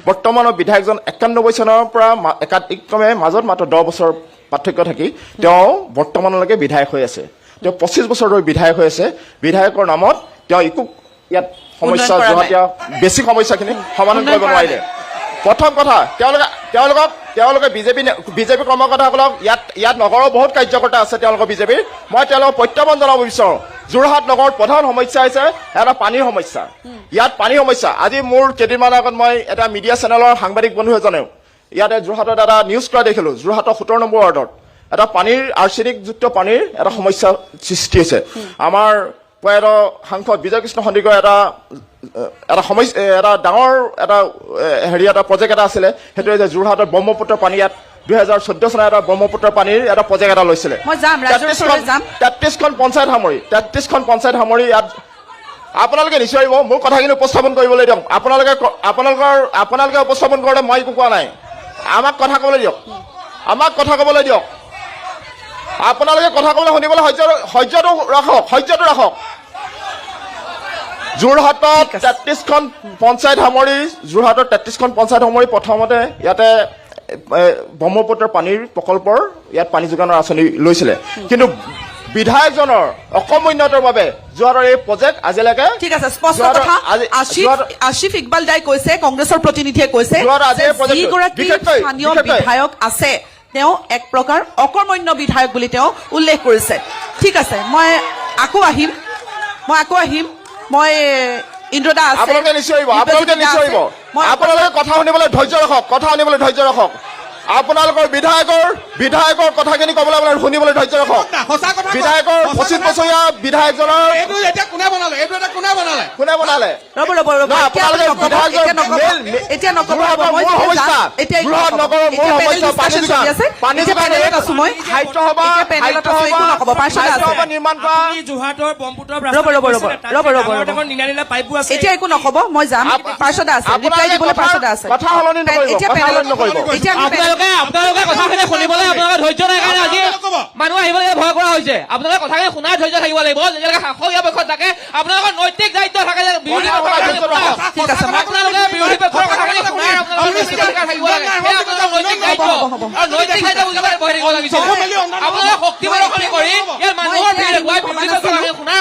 বৰ্তমানৰ বিধায়কজন 91 চনৰ পৰা একাধিক্ৰমে মাজত মাত্ৰ 10 বছৰ পাৰ্থক্য থাকি তেওঁ বৰ্তমানলৈকে বিধায়ক হৈ আছে তেওঁ 25 বছৰ ধৰি বিধায়ক হৈ আছে বিধায়কৰ নামত তেওঁ একো ইয়াত সমস্যা জহাতিয়া বেছি সমস্যাখিনি সমাধান কৰিব নোৱাৰিলে প্ৰথম কথা তেওঁলোকে বিজেপি কৰ্মকৰ্তাসকলক ইয়াত নগৰৰ বহুত কাৰ্যকৰ্তা আছে তেওঁলোকৰ বিজেপিৰ মই তেওঁলোকক প্ৰত্যাহ্বান জনাব বিচাৰোঁ যোৰহাট নগৰত প্ৰধান সমস্যা হৈছে এটা পানীৰ সমস্যা ইয়াত পানীৰ সমস্যা আজি মোৰ কেইদিনমান আগত মই এটা মিডিয়া চেনেলৰ সাংবাদিক বন্ধু এজনেও ইয়াতে যোৰহাটত এটা নিউজ কৰা দেখিলোঁ যোৰহাটৰ 17 নম্বৰ ৱাৰ্ডত এটা পানীৰ আৰ্ছেনিকযুক্ত পানীৰ এটা সমস্যা সৃষ্টি হৈছে আমাৰ প্ৰয়াত সাংসদ বিজয় কৃষ্ণ সন্দিকৈ এটা সমস্যা এটা ডাঙৰ এটা এটা প্ৰজেক্ট এটা আছিলে সেইটো যে যোৰহাটৰ ব্ৰহ্মপুত্ৰ পানী ইয়াত 2014 চনত এটা ব্ৰহ্মপুত্ৰ পানীৰ এটা প্ৰজেক্ট এটা লৈছিলে 33খন পঞ্চায়ত সামৰি ইয়াত আপোনালোকে নিশ্চয় আহিব মোৰ কথাখিনি উপস্থাপন কৰিবলৈ দিয়ক আপোনালোকে উপস্থাপন কৰোঁতে মই একো কোৱা নাই আমাক কথা ক'বলৈ দিয়ক আপোনালোকে কথা ক'বলৈ শুনিবলৈ সহ্যটো ৰাখক যোৰহাটত 33খন পঞ্চায়ত সামৰি প্ৰথমতে ইয়াতে ব্ৰহ্মপুত্ৰ পানীৰ প্ৰকল্পৰ ইয়াত পানী যোগানৰ আঁচনি লৈছিলে কিন্তু বিধায়কজনৰ অকমন্যতাৰ বাবে যোৱাৰৰ এই প্ৰজেক্ট আজিলৈকে ঠিক আছে স্পষ্ট কথা আশিফ ইকবাল দাই কৈছে কংগ্ৰেছৰ প্ৰতিনিধিয়ে কৈছে যিগৰাকী স্থানীয় বিধায়ক আছে তেওঁ এক প্ৰকাৰ অকৰ্মণ্য বিধায়ক বুলি তেওঁ উল্লেখ কৰিছে ঠিক আছে মই আকৌ আহিম মই ইন্দ্ৰদা আছে আপোনালোকে নিশ্চয় আহিব আপোনালোকে কথা শুনিবলৈ ধৈৰ্য ৰাখক আপোনালোকৰ বিধায়কৰ কথাখিনি ক'বলৈ আপোনাৰ শুনিবলৈ ধৈৰ্য ৰাখক বিধায়কৰ 25 বছৰীয়া বিধায়কজনৰ কোনে বনালে এতিয়া একো নক'ব মই যাম পাৰ্ষদা আছে ৰিপ্লাই দিবলৈ পাৰ্ষদা আছে কথা সলনি নকৰিব আপোনালোকে কথাখিনি শুনিবলৈ আপোনালোকে ধৈৰ্য নাই কাৰণে আজি মানুহ আহিবলৈ ভয় কৰা হৈছে আপোনালোকে কথাখিনি শুনাৰ ধৈৰ্য থাকিব লাগিব যেতিয়ালৈকে শাসকীয় পক্ষত থাকে আপোনালোকৰ নৈতিক দায়িত্ব থাকে যে বিৰোধী পক্ষৰ আপোনালোকে বিৰোধী পক্ষৰ কথাখিনি শুনাৰ আপোনালোকৰ থাকিব লাগে আপোনালোকৰ নৈতিক দায়িত্ব আৰু নৈতিক দায়িত্ব বুজি পাই বহি থাকিব লাগিছে আপোনালোকে শক্তি প্ৰদৰ্শন কৰি ইয়াৰ মানুহৰ ভিৰ দেখুৱাই বিৰোধী পক্ষৰ কথাখিনি শুনাৰ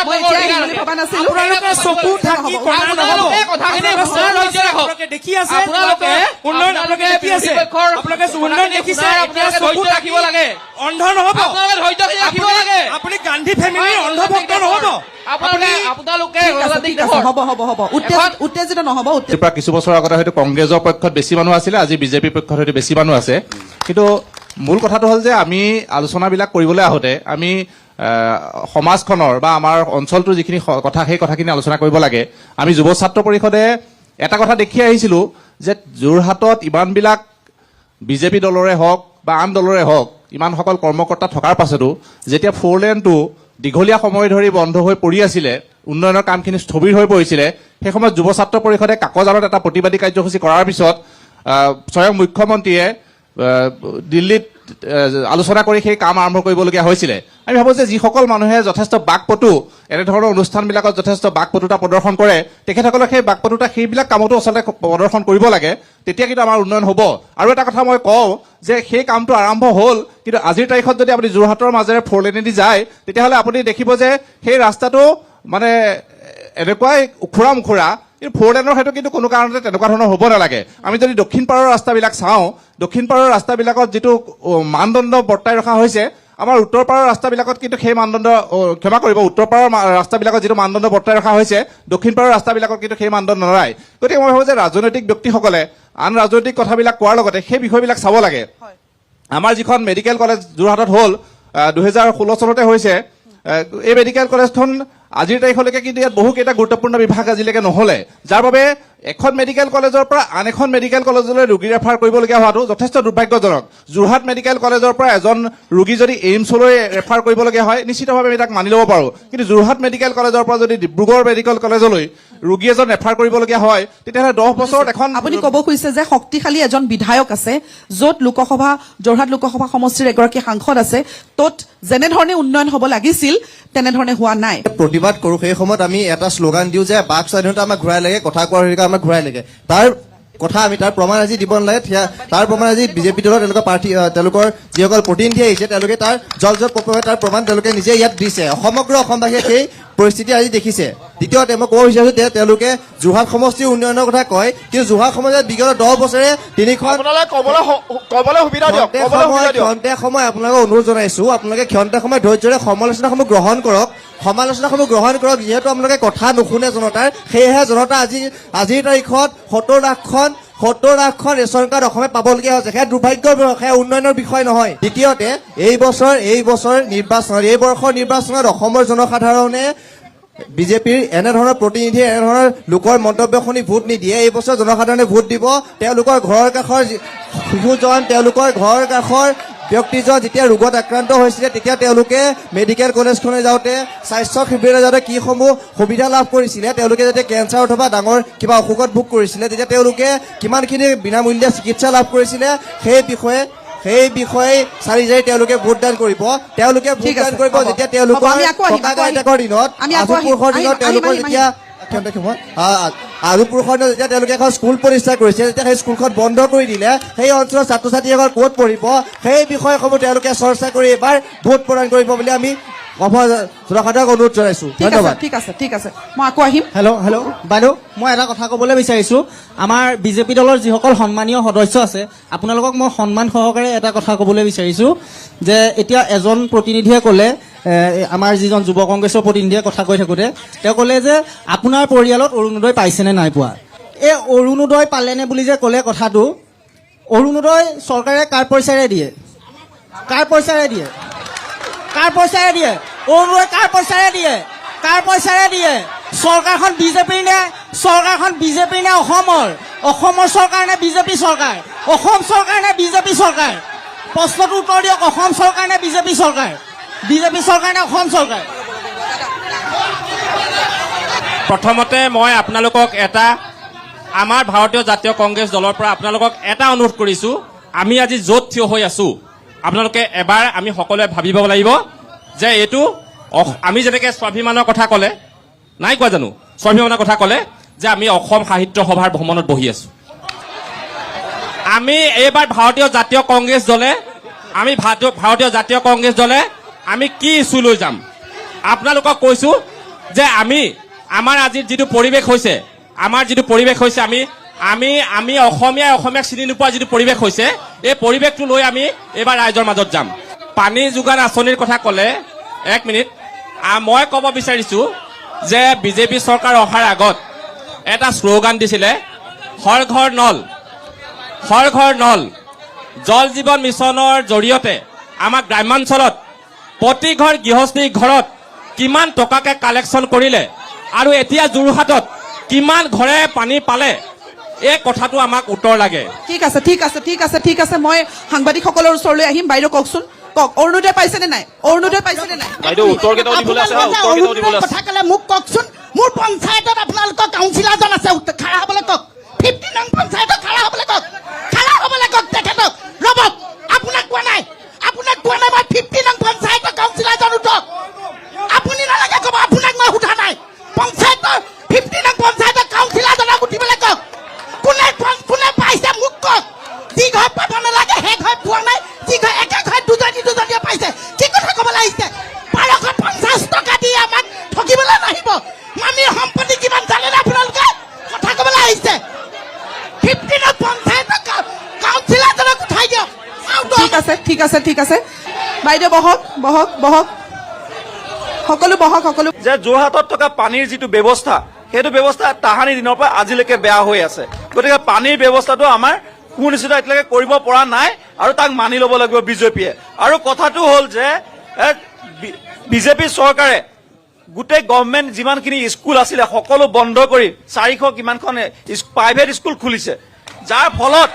আপোনালোকে চকু থাকি আপোনালোকে কথাখিনি শুনাৰ ধৈৰ্য ৰাখক দেখি আছে আপোনালোকে উন্নয়ন আপোনালোকে দেখি আছে আপোনালোকে উন্নয়ন দেখিছে আপোনালোকে ধৈৰ্য ৰাখিব লাগে অন্ধ নহব আপোনালোকে ধৈৰ্য ৰাখিব লাগে আপুনি গান্ধী ফেমিলি অন্ধভক্ত নহব আপোনালোকে হ'ব উত্তেজিত নহব প্ৰায় কিছু বছৰ আগতে হয়তো কংগ্ৰেছৰ পক্ষত বেছি মানুহ আছিলে আজি বিজেপিৰ পক্ষত হয়তো বেছি মানুহ আছে কিন্তু মূল কথাটো হ'ল যে আমি আলোচনাবিলাক কৰিবলৈ আহোঁতে আমি সমাজখনৰ বা আমাৰ অঞ্চলটোৰ যিখিনি কথা সেই কথাখিনি আলোচনা কৰিব লাগে আমি যুৱ ছাত্ৰ পৰিষদে এটা কথা দেখি আহিছিলোঁ যে যোৰহাটত ইমানবিলাক বিজেপি দলৰে হওক বা আন দলৰে হওক ইমানসকল কৰ্মকৰ্তা থকাৰ পাছতো যেতিয়া 4 লেনটো দীঘলীয়া সময় ধৰি বন্ধ হৈ পৰি আছিলে উন্নয়নৰ কামখিনি স্থবিৰ হৈ পৰিছিলে সেই সময়ত যুৱ ছাত্ৰ পৰিষদে কাকজালত এটা প্ৰতিবাদী কাৰ্যসূচী কৰাৰ পিছত স্বয়ং মুখ্যমন্ত্ৰীয়ে দিল্লীত আলোচনা কৰি সেই কাম আৰম্ভ কৰিবলগীয়া হৈছিলে আমি ভাবোঁ যে যিসকল মানুহে যথেষ্ট বাকপটু এনেধৰণৰ অনুষ্ঠানবিলাকত যথেষ্ট বাকপটুতা প্ৰদৰ্শন কৰে তেখেতসকলে সেই বাকপটুতা সেইবিলাক কামতো আচলতে প্ৰদৰ্শন কৰিব লাগে তেতিয়া কিন্তু আমাৰ উন্নয়ন হ'ব আৰু এটা কথা মই কওঁ যে সেই কামটো আৰম্ভ হ'ল কিন্তু আজিৰ তাৰিখত যদি আপুনি যোৰহাটৰ মাজেৰে 4 লেনেদি যায় তেতিয়াহ'লে আপুনি দেখিব যে সেই ৰাস্তাটো মানে এনেকুৱাই উখুৰা কিন্তু 4 লেনৰ সেইটো কিন্তু কোনো কাৰণতে তেনেকুৱা ধৰণৰ হ'ব নালাগে আমি যদি দক্ষিণ পাৰৰ ৰাস্তাবিলাক চাওঁ দক্ষিণ পাৰৰ ৰাস্তাবিলাকত যিটো মানদণ্ড বৰ্তাই ৰখা হৈছে আমাৰ উত্তৰ পাৰৰ ৰাস্তাবিলাকত কিন্তু সেই মানদণ্ড ক্ষমা কৰিব উত্তৰ পাৰৰ ৰাস্তাবিলাকত যিটো মানদণ্ড বৰ্তাই ৰখা হৈছে দক্ষিণ পাৰৰ ৰাস্তাবিলাকত কিন্তু সেই মানদণ্ড নলয় গতিকে মই ভাবোঁ যে ৰাজনৈতিক ব্যক্তিসকলে আন ৰাজনৈতিক কথাবিলাক কোৱাৰ লগতে সেই বিষয়বিলাক চাব লাগে আমাৰ যিখন মেডিকেল কলেজ যোৰহাটত হ'ল 2016 চনতে হৈছে এই মেডিকেল কলেজখন আজিৰ তাৰিখলৈকে কিন্তু ইয়াত বহুকেইটা গুৰুত্বপূৰ্ণ বিভাগ আজিলৈকে নহ'লে যাৰ বাবে এখন মেডিকেল কলেজৰ পৰা আন এখন মেডিকেল কলেজলৈ ৰোগী ৰেফাৰ কৰিবলগীয়া হোৱাটো যথেষ্ট দুৰ্ভাগ্যজনক যোৰহাট মেডিকেল কলেজৰ পৰা এজন ৰোগী যদি এইমছলৈ ৰেফাৰ কৰিবলগীয়া হয় নিশ্চিতভাৱে আমি তাক মানি ল'ব পাৰোঁ কিন্তু যোৰহাট মেডিকেল কলেজৰ পৰা যদি ডিব্ৰুগড় মেডিকেল কলেজলৈ ৰোগী এজন ৰেফাৰ কৰিবলগীয়া হয় তেতিয়াহ'লে 10 বছৰত এখন আপুনি ক'ব খুজিছে যে শক্তিশালী এজন বিধায়ক আছে য'ত যোৰহাট লোকসভা সমষ্টিৰ এগৰাকী সাংসদ আছে ত'ত যেনেধৰণে উন্নয়ন হ'ব লাগিছিল তেনেধৰণে হোৱা নাই প্ৰতিবাদ কৰোঁ সেই সময়ত আমি এটা শ্লোগান দিওঁ যে বাক স্বাধীনতা আমাক ঘূৰাই লাগে কথা কোৱাৰ অধিকাৰ আমাক ঘূৰাই লাগে তাৰ কথা আমি তাৰ প্ৰমাণ আজি দিব নালাগে তাৰ প্ৰমাণ আজি বিজেপি দলৰ তেওঁলোকৰ প্ৰাৰ্থী তেওঁলোকৰ যিসকল প্ৰতিনিধি আহিছে তেওঁলোকে তাৰ জল তাৰ প্ৰমাণ তেওঁলোকে নিজে ইয়াত দিছে সমগ্ৰ অসমবাসীয়ে সেই পৰিস্থিতি আজি দেখিছে দ্বিতীয়তে মই ক'ব বিচাৰিছো যে তেওঁলোকে যোৰহাট সমষ্টিৰ উন্নয়নৰ কথা কয় কিন্তু যোৰহাট সমষ্টিত বিগত 10 বছৰে তিনিখন ক'বলৈ সুবিধা দিয়ক ক্ষন্তে সময় আপোনালোকক অনুৰোধ জনাইছো আপোনালোকে ক্ষন্তে সময় ধৈৰ্যৰে সমালোচনাসমূহ গ্ৰহণ কৰক যিহেতু আপোনালোকে কথা নুশুনে জনতাৰ সেয়েহে জনতা আজিৰ তাৰিখত 70 লাখখন ৰেচন কাৰ্ড অসমে পাবলগীয়া হৈছে সেয়া দুৰ্ভাগ্যৰ সেয়া উন্নয়নৰ বিষয় নহয় দ্বিতীয়তে এই বছৰ নিৰ্বাচনত অসমৰ জনসাধাৰণে বিজেপিৰ এনেধৰণৰ প্ৰতিনিধি এনেধৰণৰ লোকৰ মন্তব্য শুনি ভোট নিদিয়ে এই বছৰ জনসাধাৰণে ভোট দিব তেওঁলোকৰ ঘৰৰ কাষৰ শিশুজন তেওঁলোকৰ ঘৰৰ কাষৰ ব্যক্তিজন যেতিয়া ৰোগত আক্ৰান্ত হৈছিলে তেতিয়া তেওঁলোকে মেডিকেল কলেজখনলৈ যাওঁতে স্বাস্থ্য শিবিৰলৈ যাওঁতে কিসমূহ সুবিধা লাভ কৰিছিলে তেওঁলোকে যেতিয়া কেঞ্চাৰ অথবা ডাঙৰ কিবা অসুখত ভোগ কৰিছিলে তেতিয়া তেওঁলোকে কিমানখিনি বিনামূলীয়া চিকিৎসা লাভ কৰিছিলে সেই বিষয়ে চাৰি জাৰি তেওঁলোকে ভোটদান কৰিব যেতিয়া তেওঁলোকৰ ককা আইতাকৰ দিনত আজুপুৰুষৰ দিনত তেওঁলোকৰ যেতিয়া আজুপুৰুষৰ দিনত যেতিয়া তেওঁলোকে এখন স্কুল প্ৰতিষ্ঠা কৰিছে তেতিয়া সেই স্কুলখন বন্ধ কৰি দিলে সেই অঞ্চলৰ ছাত্ৰ ছাত্ৰীসকল ক'ত পঢ়িব সেই বিষয়সমূহ তেওঁলোকে চৰ্চা কৰি এবাৰ ভোট প্ৰদান কৰিব বুলি আমি জনসাধাৰণক অনুৰোধ জনাইছো ধন্যবাদ ঠিক আছে মই আকৌ আহিম হেল্ল' বাইদেউ মই এটা কথা ক'বলৈ বিচাৰিছো আমাৰ বিজেপি দলৰ যিসকল সন্মানীয় সদস্য আছে আপোনালোকক মই সন্মান সহকাৰে এটা কথা ক'বলৈ বিচাৰিছো যে এতিয়া এজন প্ৰতিনিধিয়ে ক'লে আমাৰ যিজন যুৱ কংগ্ৰেছৰ প্ৰতিনিধিয়ে কথা কৈ থাকোঁতে তেওঁ ক'লে যে আপোনাৰ পৰিয়ালত অৰুণোদয় পাইছেনে নাই পোৱা এই অৰুণোদয় পালেনে বুলি যে ক'লে কথাটো অৰুণোদয় চৰকাৰে কাৰ পইচাৰে দিয়ে অৰুণোদয় কাৰ পইচাৰে দিয়ে চৰকাৰখন বিজেপিৰ নে অসমৰ চৰকাৰ নে বিজেপি চৰকাৰ অসম চৰকাৰ নে বিজেপি চৰকাৰ প্ৰশ্নটো উত্তৰ দিয়ক অসম চৰকাৰ নে বিজেপি চৰকাৰ নে অসম চৰকাৰ প্ৰথমতে মই আপোনালোকক আমাৰ ভাৰতীয় জাতীয় কংগ্ৰেছ দলৰ পৰা আপোনালোকক এটা অনুৰোধ কৰিছোঁ আমি আজি য'ত থিয় হৈ আছোঁ আপোনালোকে এবাৰ আমি সকলোৱে ভাবিব লাগিব যে এইটো আমি যেনেকৈ স্বাভিমানৰ কথা ক'লে নাই কোৱা জানো স্বাভিমানৰ কথা ক'লে যে আমি অসম সাহিত্য সভাৰ ভ্ৰমণত বহি আছোঁ আমি এইবাৰ ভাৰতীয় জাতীয় কংগ্ৰেছ দলে আমি কি ইছ্যু লৈ যাম আপোনালোকক কৈছোঁ যে আমাৰ আজিৰ যিটো পৰিৱেশ হৈছে আমি অসমীয়াক চিনি নোপোৱা যিটো পৰিৱেশ হৈছে এই পৰিৱেশটো লৈ আমি এইবাৰ ৰাইজৰ মাজত যাম পানী যোগান আঁচনিৰ কথা ক'লে এক মিনিট মই ক'ব বিচাৰিছোঁ যে বিজেপি চৰকাৰ অহাৰ আগত এটা শ্লোগান দিছিলে হৰ ঘৰ নল জল জীৱন মিছনৰ জৰিয়তে আমাৰ গ্ৰাম্যাঞ্চলত প্ৰতি ঘৰ গৃহস্থী ঘৰত কিমান টকাকে কালেকশ্যন কৰিলে আৰু এতিয়া যোৰহাটত কিমান ঘৰে পানী পালে এই কথাটো আমাক উত্তৰ লাগে ঠিক আছে মই সাংবাদিকসকলৰ ওচৰলৈ আহিম বাইদেউ কওকচোন অৰুণোদয় পাইছেনে নাই বাইদেউ উত্তৰ কেইটাও দিবলৈ আছে কথা ক'লে মোক কওকচোন মোৰ পঞ্চায়তত আপোনালোকৰ কাউন্সিলাৰজন আছে খাৰা হ'বলৈ কওক 15 নং পঞ্চায়তত খাৰা হ'বলৈ কওক তেখেতক ৰ'ব আপোনাক কোৱা নাই মই 15 নং পঞ্চায়তৰ কাউন্সিলাৰজন উঠক আপুনি নালাগে ক'ব আপোনাক মই সোধা নাই পঞ্চায়তৰ 15 নং পঞ্চায়তৰ কাউন্সিলাৰজনক উঠিবলৈ কওক কোনে পাইছে মোক কওক যি ঘৰ পাব নালাগে সেই ঘৰ পোৱা নাই যি ঘৰ একে ঘৰ দুজনীয়ে পাইছে কি কথা ক'বলৈ আহিছে 1250 টকা দি আমাক ঠগিবলৈ নাহিব মামীৰ সম্পত্তি কিমান জানেনে আপোনালোকে কথা ক'বলৈ আহিছে 15 নং পঞ্চায়তৰ কাউন্সিলাৰজনক উঠাই দিয়ক ঠিক আছে বাইদেউ বহক সকলো যে যোৰহাটত থকা পানীৰ যিটো ব্যৱস্থা সেইটো ব্যৱস্থা তাহানি দিনৰ পৰা আজিলৈকে বেয়া হৈ আছে গতিকে পানীৰ ব্যৱস্থাটো আমাৰ সুনিশ্চিত এতিয়ালৈকে কৰিব পৰা নাই আৰু তাক মানি ল'ব লাগিব বিজেপিয়ে আৰু কথাটো হ'ল যে বিজেপি চৰকাৰে গোটেই গভৰ্ণমেণ্ট যিমানখিনি স্কুল আছিলে সকলো বন্ধ কৰি 400 কিমানখন প্ৰাইভেট স্কুল খুলিছে যাৰ ফলত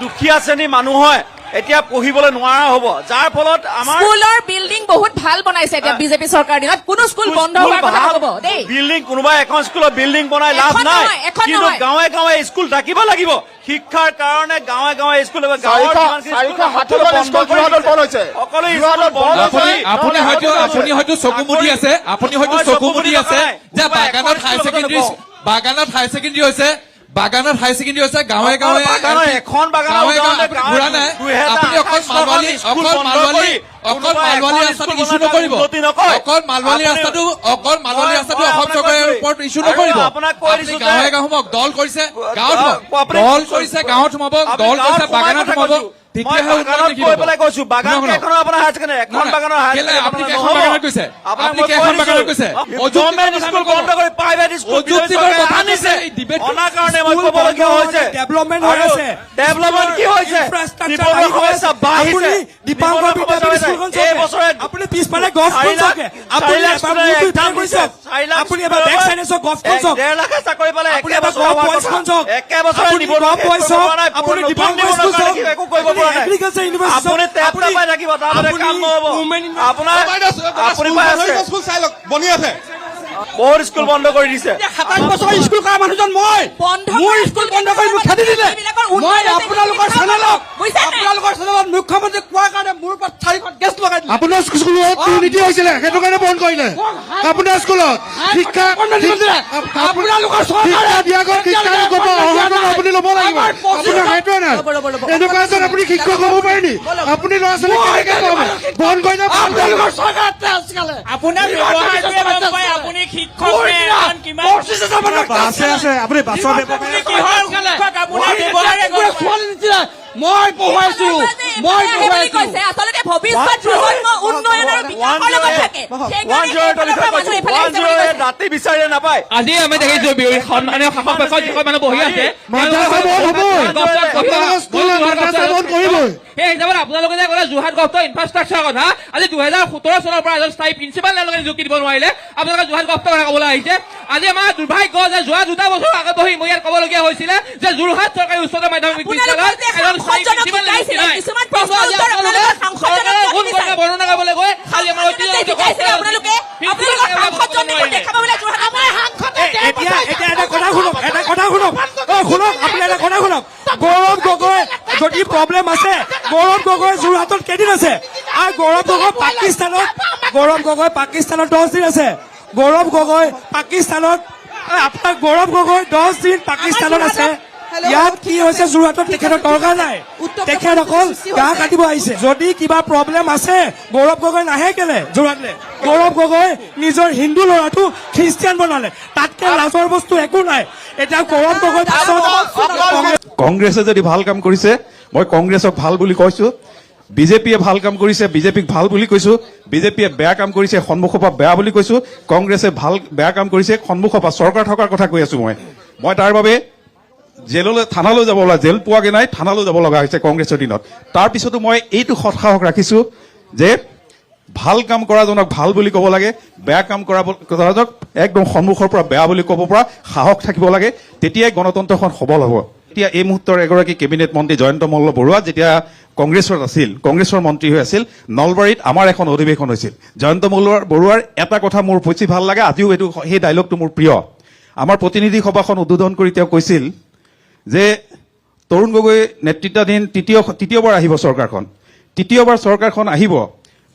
দুখীয়া শ্ৰেণীৰ মানুহে এতিয়া পঢ়িবলৈ নোৱাৰা হ'ব যাৰ ফলত আমাৰ স্কুলৰ বিল্ডিং বহুত ভাল বনাইছে এতিয়া বিজেপি চৰকাৰ দিনত কোনো স্কুল বন্ধ হোৱাৰ কথা নক'ব দেই বিল্ডিং কোনোবা এখন স্কুলৰ বিল্ডিং বনাই লাভ নাই কিন্তু গাঁৱে স্কুল থাকিব লাগিব শিক্ষাৰ কাৰণে গাঁৱে স্কুল আপুনি হয়তো চকু মুদি আছে যে বাগানত হাই ছেকেণ্ডাৰী হৈছে বাগানত হাই ছেকেণ্ডেৰী হৈছে গাঁৱে গাঁৱে বাগানৰ এখন বাগানৰ গাঁৱে গাঁৱে উদাহৰণে আপুনি ঘূৰা নাই আপুনি অকল মালৱালী ৰাস্তাটো ইছ্যু নকৰিব অকল মালৱালী ৰাস্তাটো অসম চৰকাৰৰ ওপৰত ইছ্যু নকৰিব আপুনি গাঁৱে গাঁৱক দল কৰিছে গাঁৱত দল কৰিছে গাঁৱত সোমাব দল কৰিছে বাগানত সোমাব তেতিয়াহে উন্নয়ন দেখিব বাগান কেইখনৰ আপোনাৰ হায়াৰ ছেকেণ্ডেৰী এখন বাগানৰ হায়াৰ কেলে আপুনি কেইখন বাগানত গৈছে আপুনি কেইখন বাগানত গৈছে গভৰ্ণমেণ্ট স্কুল বন্ধ কৰি প্ৰাইভেট স্কুল অযুক্তিকৰ কথা নিছে অনাৰ কাৰণে মই ক'বলগীয়া হৈছে ডেভেলপমেণ্ট হৈ আছে ডেভেলপমেণ্ট কি হৈছে নিবনুৱা সমস্যা বাঢ়িছে দীপাংকৰ বিদ্যালয় স্কুলখন এই বছৰে আপুনি পিছফালে গছ চাওক আপুনি এবাৰ মূৰটো উঠাই কৈছে আপুনি এবাৰ বেক চাইডে চাওক গছখন চাওক 1.5 লাখ চাকৰি পালে আপুনি এবাৰ গছ পইচাখন চাওক একে বছৰে আপুনি নিবনুৱা গছ পইচা আপুনি দীপাংকৰ স্কুল চাওক একো কৰিব পৰা নাই এগ্ৰিকালচাৰ ইউনিভাৰ্চিটি আপুনি টেপ পাই থাকিব তাৰমানে কাম নহ'ব আপোনাৰ আপুনি পাই আছে স্কুল চাই লওক বনি আছে বহুত স্কুল বন্ধ কৰি দিছে 27 বছৰ স্কুল কৰা মানুহজন মই মোৰ স্কুল বন্ধ কৰি মোক খেদি দিলে মই আপোনালোকৰ চেনেলত মুখ্যমন্ত্ৰী কোৱাৰ কাৰণে মোৰ ওপৰত 4খন কেছ লগাই দিলে আপোনাৰ স্কুলত দুৰ্নীতি হৈছিলে সেইটো কাৰণে বন্ধ কৰিলে আপোনাৰ স্কুলত শিক্ষা আপোনালোকৰ শিক্ষা দিয়া গ'ল শিক্ষা আপুনি ল'ব লাগিব আপোনাৰ সেইটোৱে নাই এনেকুৱা এজন আপুনি শিক্ষক হ'ব পাৰে নি আপুনি ল'ৰা ছোৱালী কেনেকে ক'ব বন্ধ কৰিলে আপোনালোকৰ চৰকাৰতে আজিকালি আপোনাৰ ব্যৱহাৰটোৱে গম পায় আপুনি শিক্ষক নে এখন কিমান আছে আপুনি বাছৰ ব্যৱসায় কিহৰ শিক্ষক আপোনাৰ ব্যৱহাৰে গম পায় মই পঢ়ুৱাইছো কৈছে আচলতে ভৱিষ্যত প্ৰজন্ম উন্নয়ন আৰু বিকাশৰ লগত থাকে ৰাতি বিচাৰিলে নাপায় আজি আমি দেখিছো সন্মানীয় শাসক পক্ষত যিখন মানুহ বহি আছে সেই হিচাপত আপোনালোকে যে ক'লে যোৰহাট গভট ইনফ্ৰাষ্ট্ৰাকচাৰ কথা আজি 2017 চনৰ পৰা এজন স্থায়ী প্ৰিন্সিপাল তেওঁলোকে নিযুক্তি দিব নোৱাৰিলে আপোনালোকে যোৰহাট গভটৰ কথা ক'বলৈ আহিছে আজি আমাৰ দুৰ্ভাগ্য যে যোৱা 2 বছৰ আগত বহি মই ইয়াত ক'বলগীয়া হৈছিলে যে যোৰহাট চৰকাৰী উচ্চতৰ মাধ্যমিক বিদ্যালয়ত এজন স্থায়ী প্ৰিন্সিপাল নিযুক্তি নাই বৰ্ণনা কৰিবলৈ গৈ আজি আমাৰ এতিয়া এটা কথা শুনক আপুনি এটা কথা শুনক গৌৰৱ গগৈ যদি প্ৰব্লেম আছে গৌৰৱ গগৈ যোৰহাটত কেইদিন আছে আৰু গৌৰৱ গগৈ পাকিস্তানত 10 দিন আছে গৌৰৱ গগৈ পাকিস্তানত আপোনাৰ গৌৰৱ গগৈ 10 দিন পাকিস্তানত আছে ইয়াত কি হৈছে যোৰহাটত তেখেতৰ দৰকাৰ নাই তেখেত অকল গা কাটিব আহিছে যদি কিবা প্ৰব্লেম আছে গৌৰৱ গগৈ নাহে কেলে যোৰহাটলে গৌৰৱ গগৈ নিজৰ হিন্দু ল'ৰাটো খ্ৰীষ্টিয়ান বনালে তাতকে লাজৰ বস্তু একো নাই এতিয়া গৌৰৱ গগৈ কংগ্ৰেছে যদি ভাল কাম কৰিছে মই কংগ্ৰেছক ভাল বুলি কৈছো বিজেপিয়ে ভাল কাম কৰিছে বিজেপিক ভাল বুলি কৈছো বিজেপিয়ে বেয়া কাম কৰিছে সন্মুখৰ পৰা বেয়া বুলি কৈছো কংগ্ৰেছে ভাল বেয়া কাম কৰিছে সন্মুখৰ পৰা চৰকাৰ থকাৰ কথা কৈ আছো মই তাৰ বাবে জেললৈ থানালৈ যাব লগা জেল পোৱাগে নাই থানালৈ যাব লগা হৈছে কংগ্ৰেছৰ দিনত তাৰ পিছতো মই এইটো সৎসাহস ৰাখিছো যে ভাল কাম কৰাজনক ভাল বুলি ক'ব লাগে বেয়া কাম কৰাজনক একদম সন্মুখৰ পৰা বেয়া বুলি ক'ব পৰা সাহস থাকিব লাগে তেতিয়াই গণতন্ত্ৰখন সবল হ'ব এতিয়া এই মুহূৰ্তৰ এগৰাকী কেবিনেট মন্ত্ৰী জয়ন্ত মল্ল বৰুৱা যেতিয়া কংগ্ৰেছৰ আছিল কংগ্ৰেছৰ মন্ত্ৰী হৈ আছিল নলবাৰীত আমাৰ এখন অধিৱেশন হৈছিল জয়ন্ত মল্ল বৰুৱাৰ এটা কথা মোৰ বেছি ভাল লাগে আজিও এইটো সেই ডাইলগটো মোৰ প্ৰিয় আমাৰ প্ৰতিনিধি সভাখন উদ্বোধন কৰি তেওঁ কৈছিল যে তৰুণ গগৈ নেতৃত্বাধীন তৃতীয়বাৰ আহিব চৰকাৰখন তৃতীয়বাৰ চৰকাৰখন আহিব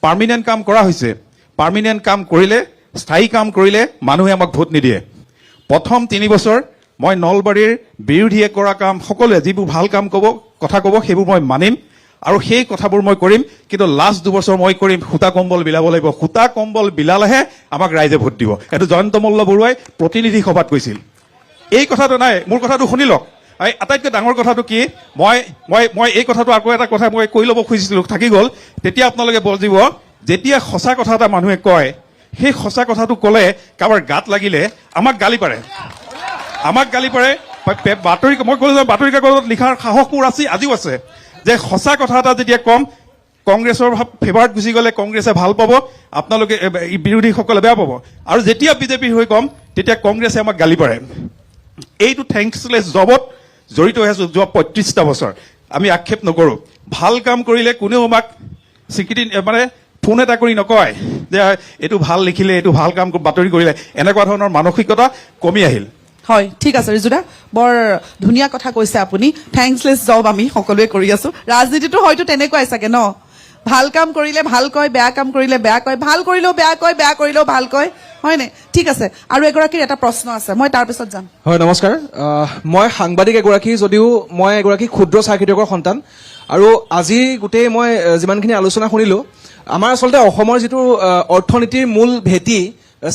পাৰ্মিনেণ্ট কাম কৰা হৈছে পাৰ্মিনেণ্ট কাম কৰিলে স্থায়ী কাম কৰিলে মানুহে আমাক ভোট নিদিয়ে প্ৰথম 3 বছৰ মই নলবাৰীৰ বিৰোধীয়ে কৰা কাম সকলোৱে যিবোৰ ভাল কাম কথা ক'ব সেইবোৰ মই মানিম আৰু সেই কথাবোৰ মই কৰিম কিন্তু লাষ্ট 2 বছৰ মই কৰিম সূতা কম্বল বিলাব লাগিব সূতা কম্বল বিলালেহে আমাক ৰাইজে ভোট দিব এইটো জয়ন্ত মল্ল বৰুৱাই প্ৰতিনিধি সভাত কৈছিল এই কথাটো নাই মোৰ কথাটো শুনি লওক আটাইতকৈ ডাঙৰ কথাটো কি মই এই কথাটো আকৌ এটা কথা মই কৈ ল'ব খুজিছিলোঁ থাকি গ'ল তেতিয়া আপোনালোকে বুজিব যেতিয়া সঁচা কথা এটা মানুহে কয় সেই সঁচা কথাটো ক'লে কাৰোবাৰ গাত লাগিলে আমাক গালি পাৰে বাতৰি মই ক'লো যে বাতৰি কাকতত লিখাৰ সাহস মোৰ আজিও আছে যে সঁচা কথা এটা যেতিয়া কম কংগ্ৰেছৰ ফেভাৰত গুচি গ'লে কংগ্ৰেছে ভাল পাব আপোনালোকে বিৰোধীসকলে বেয়া পাব আৰু যেতিয়া বিজেপিৰ হৈ কম তেতিয়া কংগ্ৰেছে আমাক গালি পাৰে এইটো থেংকছলেছ জবত জড়িত হৈ আছো যোৱা 35টা বছৰ আমি আক্ষেপ নকৰোঁ ভাল কাম কৰিলে কোনেও আমাক স্বীকৃতি মানে ফোন এটা কৰি নকয় যে এইটো ভাল লিখিলে এইটো ভাল কাম বাতৰি কৰিলে এনেকুৱা ধৰণৰ মানসিকতা কমি আহিল হয় ঠিক আছে ৰিজুদা বৰ ধুনীয়া কথা কৈছে আপুনি থেংকছলেছ জব আমি সকলোৱে কৰি আছো ৰাজনীতিটো হয়তো তেনেকুৱাই চাগে ন ভাল কাম কৰিলে ভাল কয় বেয়া কাম কৰিলে বেয়া কয় ভাল কৰিলেও বেয়া কয় বেয়া কৰিলেও ভাল কয় হয়নে? ঠিক আছে, আৰু এগৰাকীৰ এটা প্ৰশ্ন আছে, মই তাৰ পিছত যাম। হয়, নমস্কাৰ। মই সাংবাদিক এগৰাকী, যদিও মই এগৰাকী ক্ষুদ্ৰ চাহ খেতিয়কৰ সন্তান। আৰু আজি গোটেই মই যিমানখিনি আলোচনা শুনিলোঁ, আমাৰ আচলতে অসমৰ যিটো অৰ্থনীতিৰ মূল ভেটি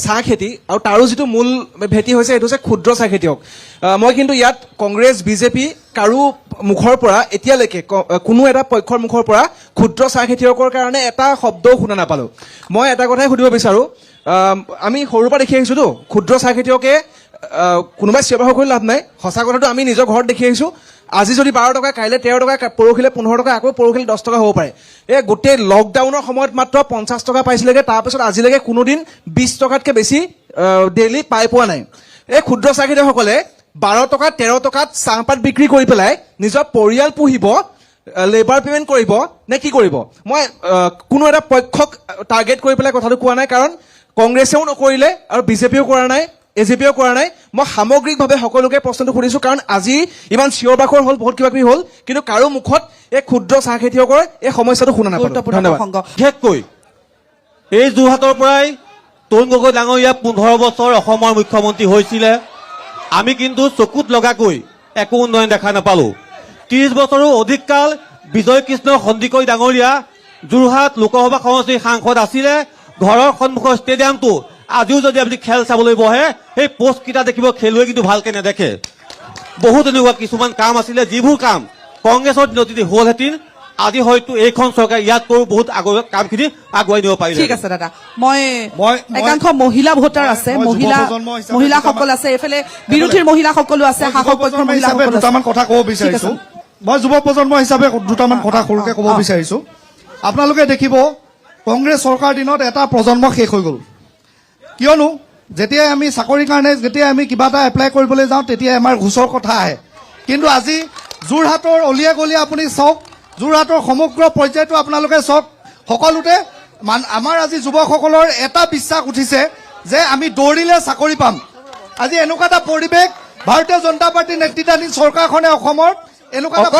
চাহ খেতি, আৰু তাৰো যিটো মূল ভেটি হৈছে এইটো হৈছে ক্ষুদ্ৰ চাহ খেতিয়ক। মই কিন্তু ইয়াত কংগ্ৰেছ বিজেপি কাৰো মুখৰ পৰা এতিয়ালৈকে কোনো এটা পক্ষৰ মুখৰ পৰা ক্ষুদ্ৰ চাহ খেতিয়কৰ কাৰণে এটা শব্দও শুনা নাপালোঁ। মই এটা কথাই সুধিব বিচাৰোঁ, আমি সৰুৰ পৰা দেখি আহিছোঁতো ক্ষুদ্ৰ চাহ খেতিয়কে কোনোবাই চিঞৰ বাখৰ কৰি লাভ নাই। সঁচা কথাটো আমি নিজৰ ঘৰত দেখি আহিছোঁ। আজি যদি 12 টকা, কাইলৈ 13 টকা, পৰহিলে 15 টকা, আকৌ পৰহিলে 10 টকা হ'ব পাৰে। এই গোটেই লকডাউনৰ সময়ত মাত্ৰ 50 টকা পাইছিলেগৈ, তাৰপিছত আজিলৈকে কোনোদিন 20 টকাতকৈ বেছি ডেইলি পাই পোৱা নাই। এই ক্ষুদ্ৰ চাহ খেতিয়কসকলে 12 টকা 13 টকাত চাহপাত বিক্ৰী কৰি পেলাই নিজৰ পৰিয়াল পুহিব, লেবাৰ পেমেণ্ট কৰিব নে কি কৰিব? মই কোনো এটা পক্ষক টাৰ্গেট কৰি পেলাই কথাটো কোৱা নাই, কাৰণ কংগ্ৰেছেও নকৰিলে আৰু বিজেপিও কৰা নাই, এজেপিও কৰা নাই। মই সামগ্ৰিকভাৱে সকলোকে প্ৰশ্নটো সুধিছোঁ, কাৰণ আজি ইমান চিঞৰ বাখৰ হ'ল, বহুত কিবা কিবি হ'ল, কিন্তু কাৰো মুখত এই ক্ষুদ্ৰ চাহ খেতিয়কৰ এই সমস্যাটো শুনা নাপালোঁ। ধন্যবাদ। বিশেষকৈ এই যোৰহাটৰ পৰাই তৰুণ গগৈ ডাঙৰীয়া 15 বছৰ অসমৰ মুখ্যমন্ত্ৰী হৈছিলে। আমি কিন্তু চকুত লগাকৈ একো উন্নয়ন দেখা নাপালোঁ। 30 বছৰো অধিক কাল বিজয় কৃষ্ণ সন্দিকৈ ডাঙৰীয়া যোৰহাট লোকসভা সমষ্টিৰ সাংসদ আছিলে। ঘৰৰ সন্মুখৰ ষ্টেডিয়ামটো আজিও যদি আপুনি খেল চাবলৈ বহে, সেই পোষ্টকেইটা দেখিব, খেলুৱৈ কিন্তু ভালকে নেদেখে। বহুত এনেকুৱা কিছুমান কাম আছিলে, যিবোৰ কাম কংগ্ৰেছৰ দিনত যদি হ'লহেঁতেন, আজি হয়তো এইখন চৰকাৰে ইয়াতকৈও বহুত কামখিনি আগুৱাই নিব পাৰিলে। ঠিক আছে দাদা, মই একাংশ মহিলা ভোটাৰ আছে, মহিলাসকল আছে, এইফালে বিৰোধীৰ মহিলাসকলো আছে, শাসক পক্ষৰ মহিলাসকল আছে। দুটামান কথা ক'ব বিচাৰিছো। মই যুৱ প্ৰজন্ম হিচাপে দুটামান কথা সৰুকে ক'ব বিচাৰিছো। আপোনালোকে দেখিব, কংগ্ৰেছ চৰকাৰ দিনত এটা প্ৰজন্ম শেষ হৈ গ'ল। কিয়নো যেতিয়াই আমি চাকৰিৰ কাৰণে যেতিয়াই আমি কিবা এটা এপ্লাই কৰিবলৈ যাওঁ, তেতিয়াই আমাৰ ঘোচৰ কথা আহে। কিন্তু আজি যোৰহাটৰ অলিয়ে গলিয়ে আপুনি চাওক, যোৰহাটৰ সমগ্ৰ পৰ্যায়টো আপোনালোকে চাওক, সকলোতে আমাৰ আজি যুৱকসকলৰ এটা বিশ্বাস উঠিছে যে আমি দৌৰিলে চাকৰি পাম। আজি এনেকুৱা এটা পৰিৱেশ ভাৰতীয় জনতা পাৰ্টীৰ নেতৃত্বাধীন চৰকাৰখনে অসমৰ এনেকুৱা এটা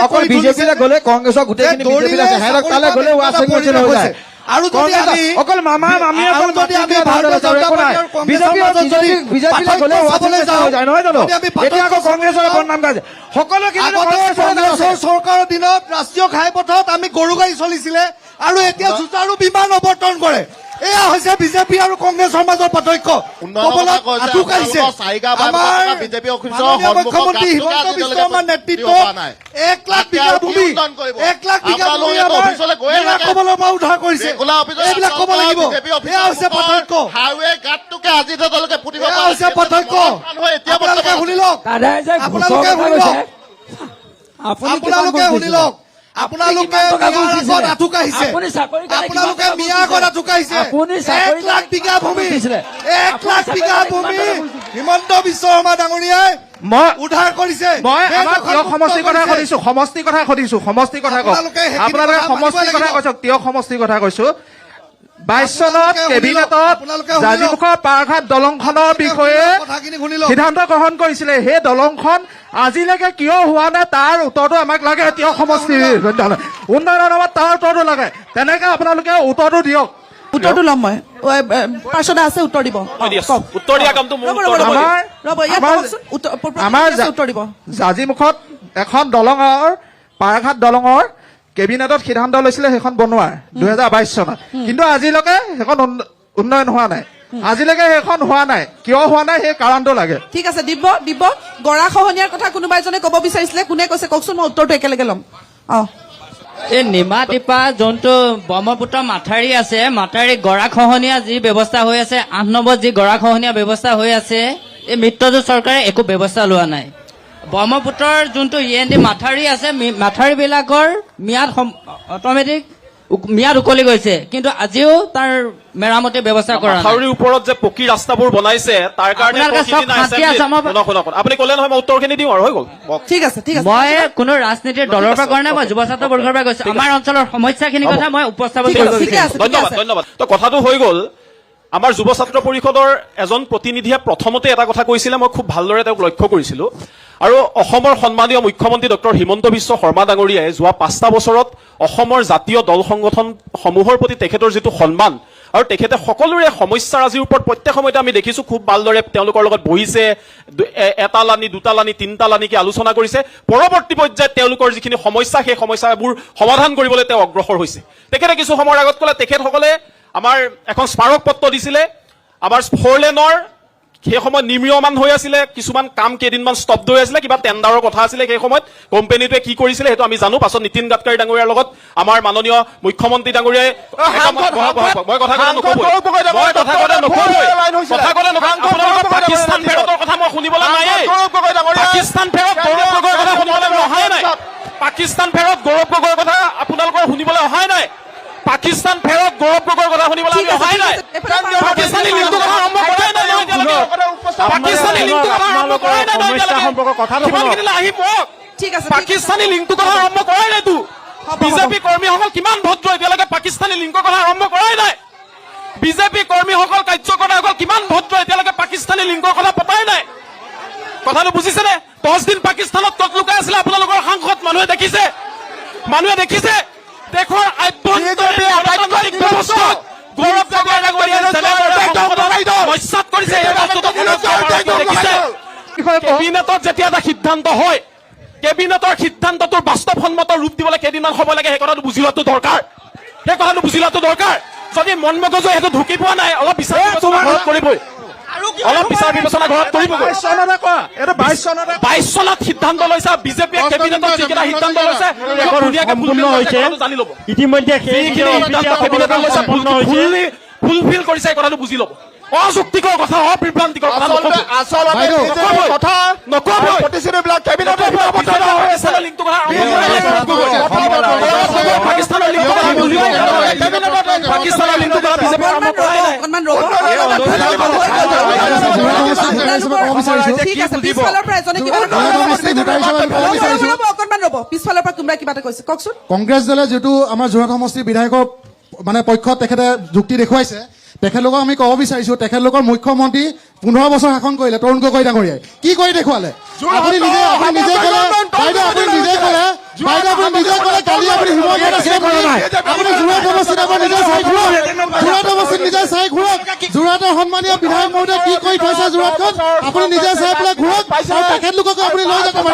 অকল বিজেপিলৈ গ'লে কংগ্ৰেছৰ গোটেইখিনি বিজেপিত আছে, হেৰক তালৈ গ'লে ৱাশ্বিং মেচিন হৈ যায়। আৰু যদি আমি অকল মামা মামী আৰু যদি আমি ভাৰতীয় জনতা পাৰ্টি আৰু কংগ্ৰেছৰ মাজত যদি বিজেপিলৈ গ'লে ৱাশ্বিং মেচিন হৈ যায়, নহয় জানো? এতিয়া আকৌ কংগ্ৰেছৰ বদনাম গাইছে সকলো। কংগ্ৰেছৰ চৰকাৰৰ দিনত ৰাষ্ট্ৰীয় ঘাইপথত আমি গৰু গাড়ী চলিছিলে, আৰু এতিয়া জোতাৰো বিমান অৱতৰণ কৰে। এয়া হৈছে বিজেপি আৰু কংগ্ৰেছৰ মাজৰ পাৰ্থক্য। মুখ্যমন্ত্ৰী হিমন্ত বিশ্ব শৰ্মাৰ নেতৃত্বত 1 লাখ বিঘা ভূমি কবলৰ পৰা উদ্ধাৰ কৰিছে। এইবিলাক ক'ব লাগিব। এয়া হৈছে পাৰ্থক্য, এয়া হৈছে পাৰ্থক্য। আপোনালোকে শুনি লওক, আপোনালোকে শুনি লওক, আপোনালোকে মিয়াৰ আগত আঁঠুকাইছে, আপোনালোকে মিয়াৰ আগত আঁঠুকাইছে। 1 লাখ বিঘা ভূমি, 1 লাখ বিঘা ভূমি হিমন্ত বিশ্ব শৰ্মা ডাঙৰীয়াই উদ্ধাৰ কৰিছে। মই সমষ্টিৰ কথা সুধিছো, সমষ্টিৰ কথা সুধিছো, সমষ্টিৰ কথা কওক। আপোনালোকে সমষ্টিৰ কথা কৈছো, তিয়ক সমষ্টিৰ কথা কৈছো। 22 চনত কেবিনেটত জাজিমুখৰ পাৰঘাট দলংখনৰ বিষয়ে সিদ্ধান্ত গ্ৰহণ কৰিছিলে। সেই দলংখন আজিলৈকে কিয় হোৱা নাই তাৰ উত্তৰটো আমাক লাগে। তিয়ক সমষ্টিৰ উন্নয়নৰ নামত তাৰ উত্তৰটো লাগে। তেনেকে আপোনালোকে উত্তৰটো দিয়ক। উত্তৰটো ল'ম মই, পাৰ্ষদা আছে, উত্তৰ দিব। উত্তৰ দিয়া কামটো মোৰ আমাৰ জাজিমুখত এখন দলঙৰ, পাৰঘাট দলঙৰ কেবিনেটত সিদ্ধান্ত লৈছিলে সেইখন বনোৱাৰ 2022 চনত, কিন্তু আজিলৈকে সেইখন উন্নয়ন হোৱা নাই। আজিলৈকে সেইখন হোৱা নাই, কিয় হোৱা নাই সেই কাৰণটো লাগে। ঠিক আছে, দিব দিব। গৰা খহনীয়াৰ কথা কোনোবা এজনে ক'ব বিচাৰিছিলে, কোনে কৈছে কওকচোন, মই উত্তৰটো একেলগে ল'ম। এই নিমাতীপা যোনটো ব্ৰহ্মপুত্ৰ মাথাউৰি আছে, মাথাউৰি গৰা খহনীয়া যি ব্যৱস্থা হৈ আছে, 8 নম্বৰত যি গৰা খহনীয়া ব্যৱস্থা হৈ আছে, এই মিত্ৰজোঁট চৰকাৰে একো ব্যৱস্থা লোৱা নাই। ব্ৰহ্মপুত্ৰৰ যোনটো END মাথাউৰি আছে, মাথাউৰিবিলাকৰ ম্যাদ অট'মেটিক ম্যাদ উকলি গৈছে, কিন্তু আজিও তাৰ মেৰামতিৰ ব্যৱস্থা কৰা নাই। মাথাউৰিৰ ওপৰত যে পকী ৰাস্তাবোৰ বনাইছে তাৰ কাৰণে আপুনি ক'লে নহয়, মই উত্তৰখিনি দিওঁ আৰু হৈ গ'ল। ঠিক আছে, ঠিক আছে। মই কোনো ৰাজনীতিৰ দলৰ পৰা কৰা নাই, মই যুৱ ছাত্ৰ বৰ্গৰ পৰা কৈছো। আমাৰ অঞ্চলৰ সমস্যাখিনিৰ কথা মই উপস্থাপন কৰিছো। ধন্যবাদ, ধন্যবাদ। তো কথাটো হৈ গ'ল, আমাৰ যুৱ ছাত্ৰ পৰিষদৰ এজন প্ৰতিনিধিয়ে প্ৰথমতে এটা কথা কৈছিলে, মই খুব ভালদৰে তেওঁক লক্ষ্য কৰিছিলো। আৰু অসমৰ সন্মানীয় মুখ্যমন্ত্ৰী ডক্টৰ হিমন্ত বিশ্ব শৰ্মা ডাঙৰীয়াই যোৱা 5টা বছৰত অসমৰ জাতীয় দল সংগঠনসমূহৰ প্ৰতি তেখেতৰ যিটো সন্মান আৰু তেখেতে সকলোৰে সমস্যাৰাজিৰ ওপৰত প্ৰত্যেক সময়তে আমি দেখিছোঁ খুব ভালদৰে তেওঁলোকৰ লগত বহিছে, এটা লানি, দুটা লানি, তিনিটা লানিকে আলোচনা কৰিছে। পৰৱৰ্তী পৰ্যায়ত তেওঁলোকৰ যিখিনি সমস্যা, সেই সমস্যাবোৰ সমাধান কৰিবলৈ তেওঁ অগ্ৰসৰ হৈছে। তেখেতে কিছু সময়ৰ আগত ক'লে তেখেতসকলে আমাৰ এখন স্মাৰক পত্ৰ দিছিলে, আমাৰ 4 লেনৰ সেই সময়ত নিৰ্মীয়মান হৈ আছিলে, কিছুমান কাম কেইদিনমান স্তব্ধ হৈ আছিলে, কিবা টেণ্ডাৰৰ কথা আছিলে সেই সময়ত, কোম্পানীটোৱে কি কৰিছিলে সেইটো আমি জানো। পাছত নীতিন গাডকাৰী ডাঙৰীয়াৰ লগত আমাৰ মাননীয় মুখ্যমন্ত্ৰী ডাঙৰীয়াই পাকিস্তান ফেৰতৰ কথা মই শুনিবলৈ নাই। পাকিস্তান ফেৰত গৌৰৱ গগৈৰ কথা শুনিবলৈ অহাই নাই। পাকিস্তান ফেৰত গৌৰৱ গগৈৰ কথা আপোনালোকৰ শুনিবলৈ অহাই নাই। পাকিস্তান ফেৰত গৌৰৱ গগৈৰ কথা শুনিবলৈ আমি অহাই নাই। পাকিস্তানী লিংকটোৰ কথা আৰম্ভ কৰাই নাই এতিয়ালৈকে। পাকিস্তানী লিংকটোৰ কথা আৰম্ভ কৰাই নাই এতিয়ালৈকে। আহি পৰক। পাকিস্তানী লিংকটোৰ কথা আৰম্ভ কৰাই নাইতো। বিজেপি কৰ্মীসকল কিমান ভদ্ৰ, এতিয়ালৈকে পাকিস্তানী লিংকৰ কথা আৰম্ভ কৰাই নাই। বিজেপি কৰ্মীসকল, কাৰ্যকৰ্তাসকল কিমান ভদ্ৰ, এতিয়ালৈকে পাকিস্তানী লিংকৰ কথা পতাই নাই। কথাটো বুজিছেনে? 10 দিন পাকিস্তানত ক'ত লুকাই আছিলে আপোনালোকৰ সাংসদ? মানুহে দেখিছে, মানুহে দেখিছে। দেশৰ আভ্যন্তৰীণ ব্যৱস্থাত গৌৰৱ গগৈ ডাঙৰীয়াই মস্যাত কৰিছে। কেবিনেটত যেতিয়া এটা সিদ্ধান্ত হয়, কেবিনেটৰ সিদ্ধান্তটোৰ বাস্তৱসন্মত ৰূপ দিবলৈ কেইদিনমান সময় লাগে, সেই কথাটো বুজি লোৱাটো দৰকাৰ। সেই কথাটো বুজি লোৱাটো দৰকাৰ। যদি মন মগজু সেইটো ঢুকি পোৱা নাই, অলপ বিচাৰ বিবেচনা ঘৰত কৰিবই, অলপ বিচাৰ বিবেচনা ঘৰত কৰিবগৈ। 22 চনত সিদ্ধান্ত লৈছে বিজেপিয়ে, কেবিনেটত যিকেইটা সিদ্ধান্ত লৈছে জানি ল'ব। ইতিমধ্যে ফুলফিল কৰিছে, এই কথাটো বুজি ল'ব। অযুক্তিকৰ কথা, অবিভ্ৰান্তিকৰ কথা পিছফালৰ পৰা কোনোবাই কিবা এটা কৈছে, কওকচোন। কংগ্ৰেছ দলে যিটো আমাৰ যোৰহাট সমষ্টিৰ বিধায়কৰ মানে পক্ষত তেখেতে যুক্তি দেখুৱাইছে, তেখেতলোকক আমি ক'ব বিচাৰিছোঁ, তেখেতলোকৰ মুখ্যমন্ত্ৰী 15 বছৰ শাসন কৰিলে তৰুণ গগৈ ডাঙৰীয়াই। কি কৰি দেখুৱালে? আপুনি নিজে ক'লে, বাইদেউ আপুনি নিজে ক'লে, কালি আপুনি হিমন্ত আছিলে কৰা নাই। আপুনি যোৰহাট সমষ্টিত আপুনি নিজে চাই ঘূৰক, যোৰহাট সমষ্টিত নিজে চাই ঘূৰক, যোৰহাটৰ সন্মানীয় বিধায়ক মহোদয়ে কি কৰি থৈছে যোৰহাটখন আপুনি নিজে চাই পেলাই ঘূৰক, আৰু তেখেতলোকক আপুনি লৈ যাওক। আমাৰ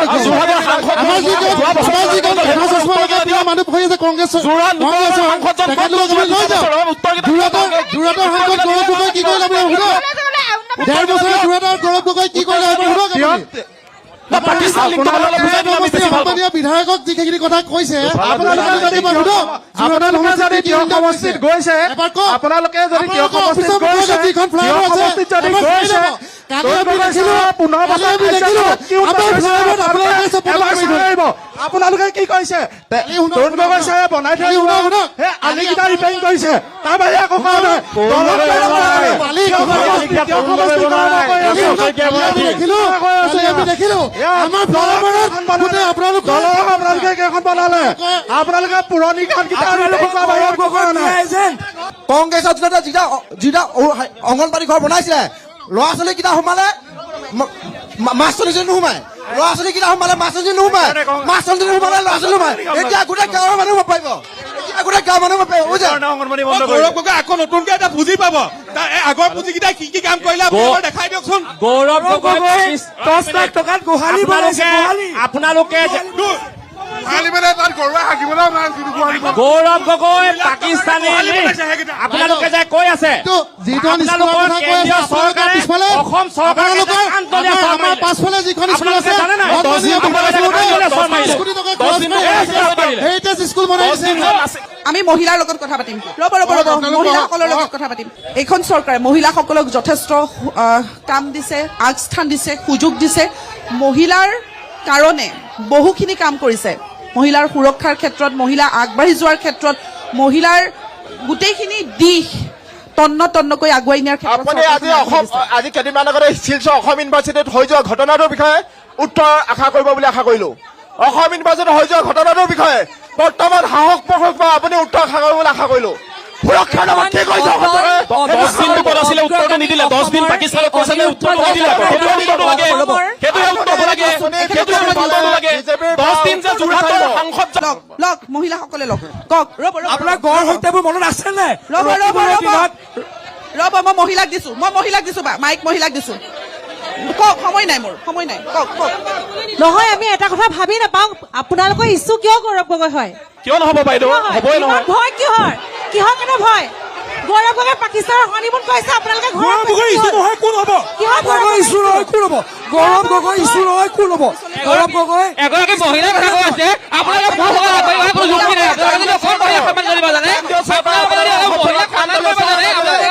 যিজন চশমা লগাই পিনে মানুহ বহি আছে কংগ্ৰেছৰ, তেখেতলোকক আপুনি লৈ যাওক। যোৰহাটৰ সাংসদ গৌৰৱ গগৈ কি কৰিলে আপুনি সোধক? 1.5 বছৰৰ যোৰহাটৰ গৌৰৱ গগৈ কি কৰিলে আপুনি সোধক? সন্মানীয় বিধায়কক যিখিনি কথা কৈছে আপোনালোকে যদি গৈছে, আপোনালোকে যদি যিখন ফ্লাইঅভাৰ আছে আপোনালোকে কি কৈছে? তৰুণ গগৈ চাৰে বনাই থৈ আলিকেইটা ৰিপেয়াৰিং কৰিছে, তাৰ বাহিৰে একো কৰা নাই। আপোনালোকে কেইখন বনালে? আপোনালোকে পুৰণি কংগ্ৰেছত যিটা অংগনবাড়ী ঘৰ বনাইছিলে, ল'ৰা ছোৱালী কেইটা সোমালে, মাষ্টৰনী নোসোমাই, ল'ৰা ছোৱালী কেইটা সোমালে, মাষ্টৰনী নোসোমাই, মাষ্টৰনী সোমালে, ল'ৰা ছোৱালী সোমাই। এতিয়া গোটেই গাঁৱৰ মানুহ পাৰিব, গোটেই গাঁৱৰ মানুহ পাৰিব। গৌৰৱ গগৈ আকৌ নতুনকে এটা পুঁজি পাব, আগৰ পুঁজি কেইটা কি কি কাম কৰিলে দেখাই দিয়কচোন। গৌৰৱ গগৈ 10 লাখ টকাত গোহালি বনাইছে। আপোনালোকে গৌৰৱ গগৈ পাকিস্তানী, আপোনালোকে যে কৈ আছে অসম চৰকাৰে পাছফালে যিখন স্কুল আছে স্কুল বনাইছে। আমি মহিলাৰ লগত কথা পাতিম, ৰ'ব মহিলাসকলৰ লগত কথা পাতিম। এইখন চৰকাৰে মহিলাসকলক যথেষ্ট কাম দিছে, আগস্থান দিছে, সুযোগ দিছে, মহিলাৰ কাৰণে বহুখিনি কাম কৰিছে। মহিলাৰ সুৰক্ষাৰ ক্ষেত্ৰত, মহিলা আগবাঢ়ি যোৱাৰ ক্ষেত্ৰত, মহিলাৰ গোটেইখিনি দিশ তন্নকৈ আগুৱাই নিয়াৰ ক্ষেত্ৰত আজি কেইদিনমান আগতে শিলচৰ অসম ইউনিভাৰ্চিটিত হৈ যোৱা ঘটনাটোৰ বিষয়ে উত্তৰ আশা কৰিব বুলি আশা কৰিলো। অসম ইউনিভাৰ্চিটিত হৈ যোৱা ঘটনাটোৰ বিষয়ে বৰ্তমান সাহস প্ৰকাশ বা আপুনি উত্তৰ আশা কৰিব বুলি আশা কৰিলো। সুৰক্ষাৰ নামত কি কৰিছে? 10 দিন ক'ত আছিলে উত্তৰটো নিদিলে 10 দিন পাকিস্তানত কৈছে নে উত্তৰটো নিদিলে সেইটো উত্তৰটো লাগে সেইটো উত্তৰটো লাগে সেইটো উত্তৰটো লাগে 10 দিন যে যোৰহাটৰ সাংসদ লওক মহিলাসকলে লওক কওক ৰ'ব আপোনাৰ গড় হত্যাবোৰ মনত আছে নাই ৰ'ব মই মহিলাক দিছো বা মাইক মহিলাক দিছো কওক সময় নাই মোৰ সময় নাই কওক নহয় আমি এটা কথা ভাবি নাপাওঁ আপোনালোকৰ ইছ্যু কিয় গৌৰৱ গগৈ হয় কিয় নহ'ব বাইদেউ হ'বই নহয় ভয় কিহৰ কাৰণে ভয় গৌৰৱ গগৈ পাকিস্তানৰ হনিমুন কৰিছে আপোনালোকে গৌৰৱ গগৈ ইছ্যু নহয় কোন হ'ব গগৈ ইছ্যু নহয় কোন হ'ব গৌৰৱ গগৈ ইছ্যু নহয় কোন হ'ব গৌৰৱ গগৈ এগৰাকী মহিলাৰ কথা কৈ আছে আপোনালোকে ভয় কৰা কোনো যুক্তি নাই আপোনালোকে যদি অকল মহিলাক সন্মান কৰিব জানে আপোনালোকে যদি অলপ মহিলাক সন্মান কৰিব জানে আপোনালোকে